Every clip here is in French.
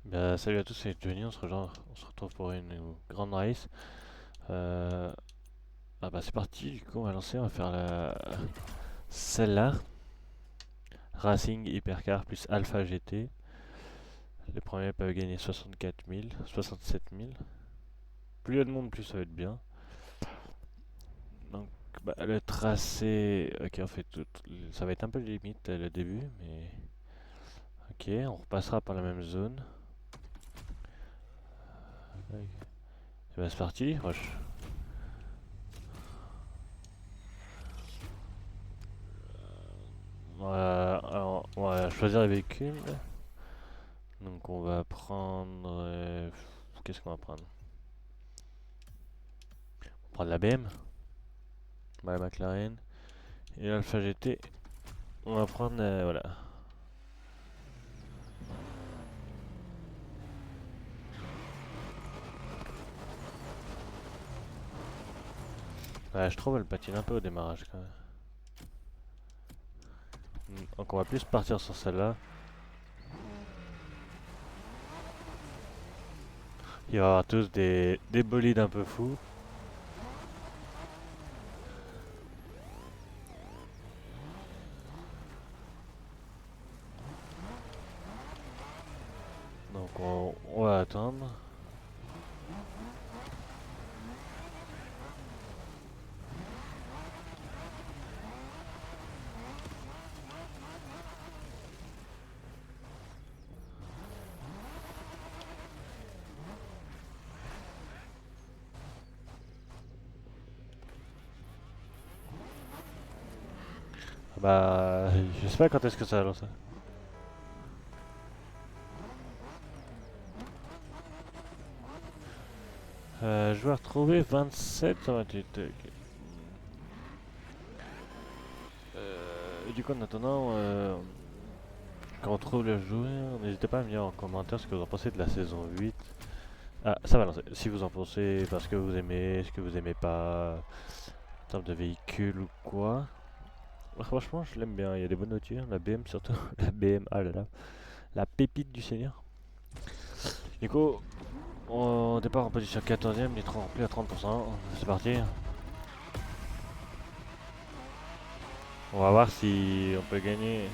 Bah, salut à tous, c'est Johnny, on se retrouve pour une grande race. Euh, c'est parti, du coup on va lancer, on va faire celle-là. Racing Hypercar plus Alpha GT. Les premiers peuvent gagner 64 000, 67 000. Plus il y a de monde, plus ça va être bien. Donc le tracé, ok on fait tout, ça va être un peu limite le début, mais ok, on repassera par la même zone. Et bah c'est parti, on va choisir les véhicules. Donc on va prendre... qu'est-ce qu'on va prendre? On va prendre la BM, la McLaren. Et l'Alpha GT, on va prendre... voilà. Ouais, je trouve elle patine un peu au démarrage quand même. Donc on va plus partir sur celle-là. Il va y avoir tous des bolides un peu fous. Donc on va attendre. Je sais pas quand est-ce que ça va lancer. Joueur trouvé 27 sur 28. Ok. Du coup en attendant, quand on trouve le joueur, n'hésitez pas à me dire en commentaire ce que vous en pensez de la saison 8. Ah, ça va lancer. Si vous en pensez, parce que vous aimez, ce que vous aimez pas, en termes de véhicule ou quoi. Franchement, je l'aime bien. Il y a des bonnes voitures. La BM surtout. La BM, ah là là. La pépite du Seigneur. Du coup, au départ en position 14ème, nitro rempli à 30%. C'est parti. On va voir si on peut gagner.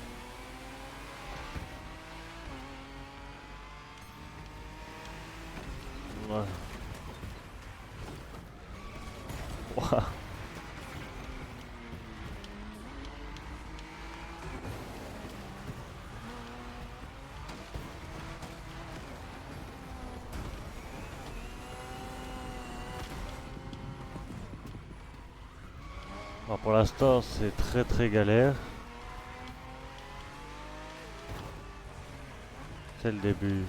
Ouais. Ouah. Bon, pour l'instant, c'est très très galère. C'est le début.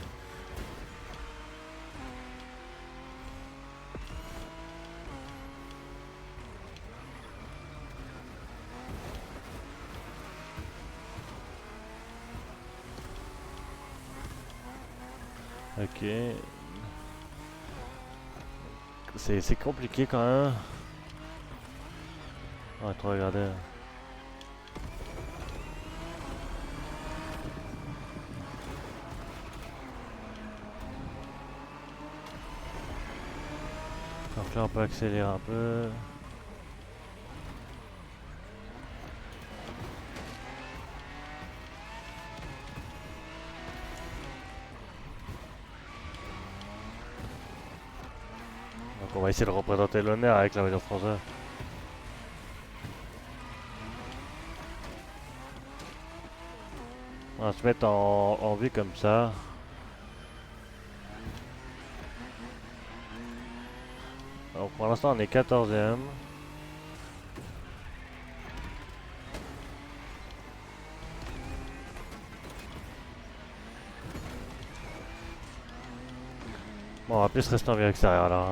Ok. C'est compliqué quand même. On va te regarder. Donc là, on peut accélérer un peu. Donc on va essayer de représenter l'honneur avec la voiture française. On va se mettre en vue comme ça. Donc pour l'instant on est 14ème. Bon, on va plus rester en vue extérieure là.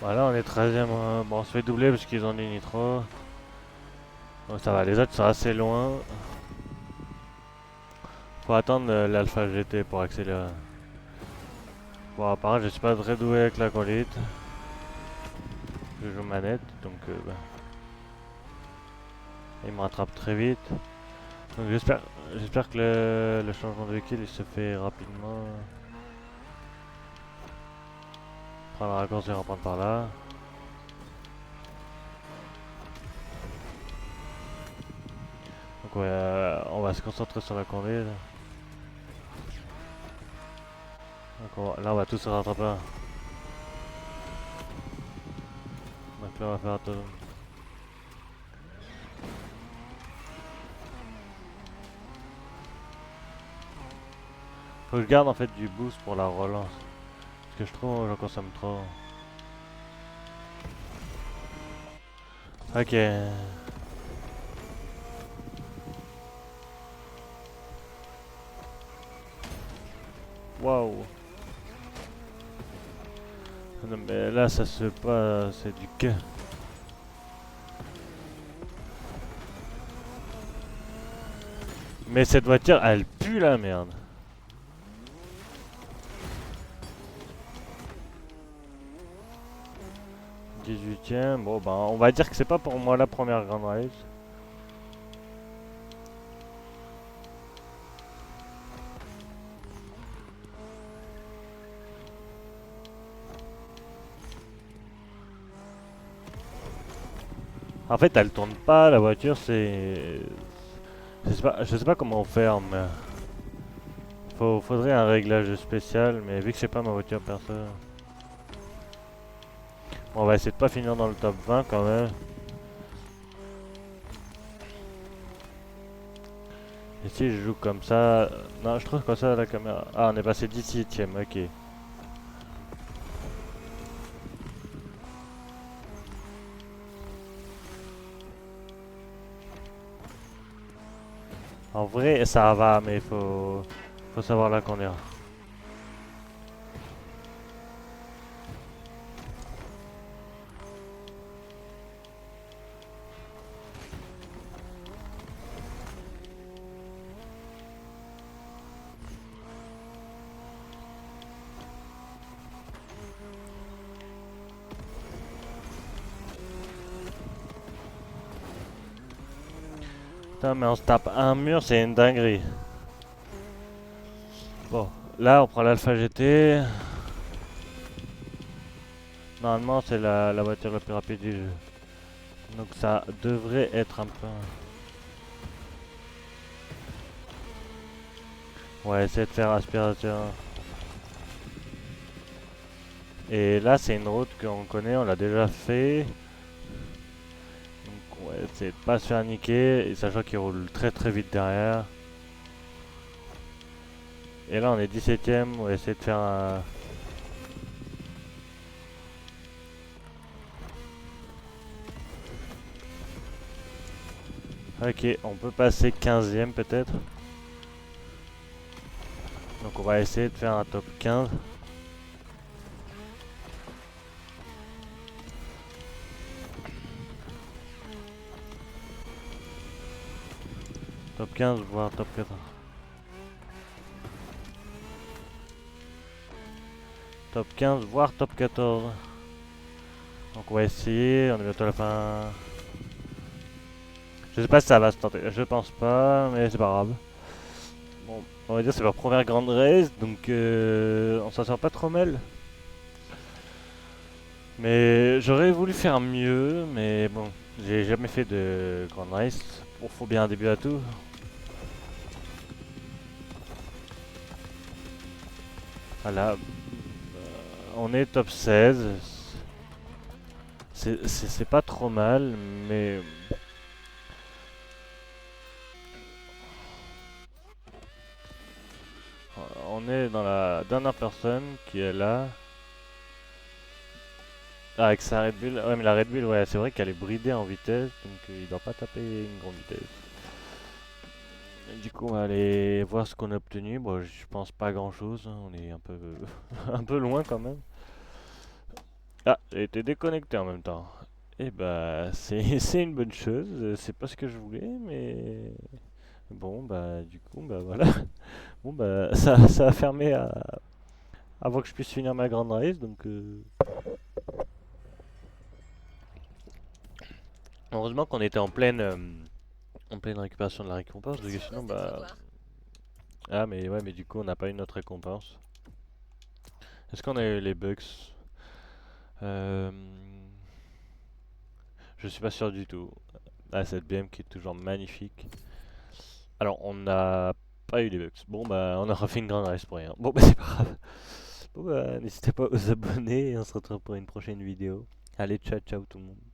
Voilà, on est 13ème. Bon, on se fait doubler parce qu'ils ont du nitro. Donc ça va, les autres sont assez loin. Faut attendre l'Alpha GT pour accélérer. Bon, apparemment, je suis pas très doué avec la conduite. Je joue manette, donc bah, il me rattrape très vite. Donc j'espère que le changement de véhicule il se fait rapidement. Prendre un raccourci et reprendre par là. Donc ouais, on va se concentrer sur la conduite. Donc là on va tous se rattraper. Donc là on va faire attention. Faut que je garde en fait du boost pour la relance. Parce que je trouve que j'en consomme trop. Ok. Waouh. Non mais là ça se pas, c'est du que. Mais cette voiture elle pue la merde. 18ème, bon bah on va dire que c'est pas pour moi la première grande race. En fait elle tourne pas la voiture, c'est... je sais pas comment faire mais... Faudrait un réglage spécial mais vu que c'est pas ma voiture perso... Bon, on va essayer de pas finir dans le top 20 quand même. Et si je joue comme ça... Non je trouve comme ça la caméra... Ah on est passé 17ème, ok. En vrai ça va mais faut savoir la conduire. Putain mais on se tape un mur, c'est une dinguerie. Bon, là on prend l'Alpha GT. Normalement c'est la voiture la plus rapide du jeu. Donc ça devrait être un peu... On va essayer de faire aspiration. Et là c'est une route qu'on connaît, on l'a déjà fait. Donc on va essayer de pas se faire niquer, et sachant qu'il roule très très vite derrière. Et là on est 17ème, on va essayer de faire un... Ok, on peut passer 15ème peut-être. Donc on va essayer de faire un top 15. Top 15 voire top 14. Top 15 voire top 14. Donc on va essayer, on est bientôt à la fin. Je sais pas si ça va se tenter, je pense pas, mais c'est pas grave. Bon, on va dire c'est ma première grande race, donc on s'en sort pas trop mal. Mais j'aurais voulu faire mieux, mais bon, j'ai jamais fait de grande race. Bon, faut bien un début à tout. Voilà, on est top 16. C'est pas trop mal, mais... On est dans la dernière personne qui est là. Ah, avec sa Red Bull. Ouais, mais la Red Bull, ouais, c'est vrai qu'elle est bridée en vitesse, donc il doit pas taper une grande vitesse. Et du coup, on va aller voir ce qu'on a obtenu. Bon, je pense pas grand chose, hein, on est un peu, un peu loin quand même. Ah, j'ai été déconnecté en même temps. Et bah, c'est une bonne chose. C'est pas ce que je voulais, mais Bon, bah, du coup, bah voilà. Bon, bah, ça a fermé avant que je puisse finir ma grande race, donc heureusement qu'on était en pleine récupération de la récompense, parce que Attention, sinon, restez très bah... voir. Ah, mais ouais, mais du coup, on n'a pas eu notre récompense. Est-ce qu'on a eu les bugs? Euh... Je suis pas sûr du tout. Ah, cette BM qui est toujours magnifique. Alors, on n'a pas eu les bugs. Bon, bah, on a refait une grande race pour rien. Bon, bah, c'est pas grave. Bon, bah, n'hésitez pas à vous abonner et on se retrouve pour une prochaine vidéo. Allez, ciao, ciao tout le monde.